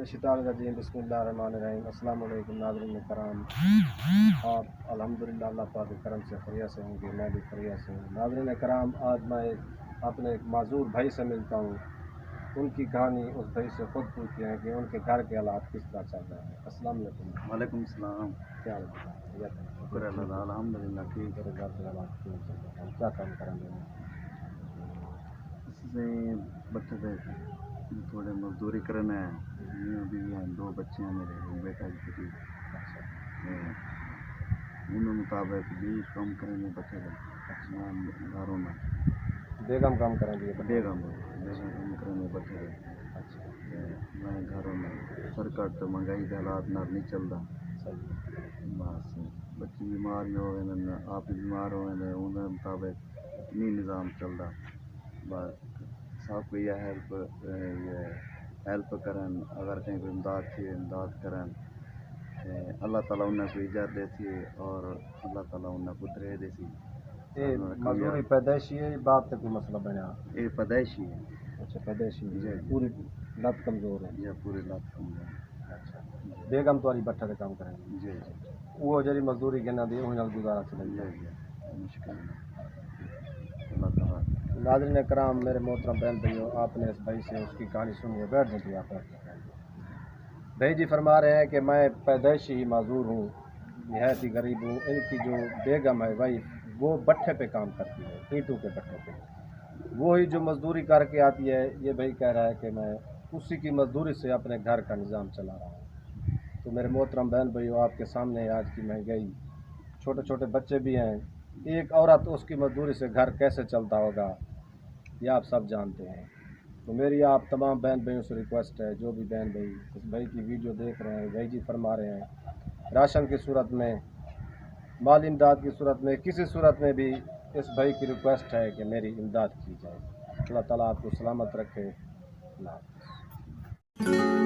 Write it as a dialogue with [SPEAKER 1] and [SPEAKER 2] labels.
[SPEAKER 1] नशितानरजीम बिस्मिल्लाहिर्रहमानिर्रहीम। अस्सलाम वालेकुम नाज़रीन कराम, आप अल्हम्दुलिल्लाह अल्लाह पाक के करम से खैरियत से होंगे, मैं भी खैरियत से हूँ। नाज़रीन कराम, आज मैं अपने एक माजूर भाई से मिलता हूँ। उनकी कहानी उस भाई से खुद पूछते हैं कि उनके घर के हालात किस तरह चल रहे हैं। अस्सलाम वालेकुम।
[SPEAKER 2] वालेकुम सलाम।
[SPEAKER 1] क्या हाल है?
[SPEAKER 2] शुक्र अल्लाह, अल्हम्दुलिल्लाह ठीक।
[SPEAKER 1] मेरे घर के हालात ठीक चल रहे हैं। क्या काम करेंगे?
[SPEAKER 2] इससे बच्चे थे थोड़े मजदूरी करना है। भी हैं, 2 बच्चे हैं मेरे, एक बेटा एक बेटी। उन मुताबिक भी कम करेंगे बच्चे घरों में।
[SPEAKER 1] बेगम काम करेंगे?
[SPEAKER 2] बेगम कम करेंगे बच्चे।
[SPEAKER 1] अच्छा,
[SPEAKER 2] मैं घरों में सरकार तो महंगाई के हालात नाल नहीं चलता।
[SPEAKER 1] सही।
[SPEAKER 2] बस बच्चे बीमार ही हो गए, आप ही बीमार हो गए, उनके मुताबिक नहीं निज़ाम चलता। बस सब कोई हेल्प करन, अगर कहीं कोई इमदाद थी इमदाद करन। अल्लाह ताला उन्हें कोई इज्जत देती है और अल्लाह ताला उन्हें पुत्रे देती।
[SPEAKER 1] ये मजदूरी पैदाइशी है, बाप तक कोई मसला बना?
[SPEAKER 2] ये पैदाइशी है।
[SPEAKER 1] अच्छा, पैदाइशी
[SPEAKER 2] जी,
[SPEAKER 1] है, पूरी लत कमजोर है।
[SPEAKER 2] ये पूरी लात कमजोर है।
[SPEAKER 1] अच्छा, बेगम तुम्हारी भट्ठा से काम करेंगे?
[SPEAKER 2] जी
[SPEAKER 1] वो जरी मजदूरी के ना दी उन गुजारा चले
[SPEAKER 2] जी
[SPEAKER 1] जाए।
[SPEAKER 2] जी मुश्किल है। अल्लाह ताला।
[SPEAKER 1] नाज़रीन कराम, मेरे मोहतरम बहन भाइयों, आपने इस भाई से उसकी कहानी सुनी है। बैठ जाइए आप। भाई जी फरमा रहे हैं कि मैं पैदाइशी ही माजूर हूँ, निहायत ही गरीब हूँ। इनकी जो बेगम है वाइफ, वो भट्ठे पे काम करती है, ईंटों के भट्ठे पे। वो ही जो मजदूरी करके आती है, ये भाई कह रहा है कि मैं उसी की मजदूरी से अपने घर का निज़ाम चला रहा हूँ। तो मेरे मोहतरम बहन भाइयों, आपके सामने आज की महंगाई, छोटे छोटे बच्चे भी हैं, एक औरत उसकी मजदूरी से घर कैसे चलता होगा, ये आप सब जानते हैं। तो मेरी आप तमाम बहन भाइयों से रिक्वेस्ट है, जो भी बहन भाई इस भाई की वीडियो देख रहे हैं, भाई जी फरमा रहे हैं राशन की सूरत में, माली इमदाद की सूरत में, किसी सूरत में भी इस भाई की रिक्वेस्ट है कि मेरी इमदाद की जाए। अल्लाह ताला आपको सलामत रखे। अल्लाह हाफ़िज़।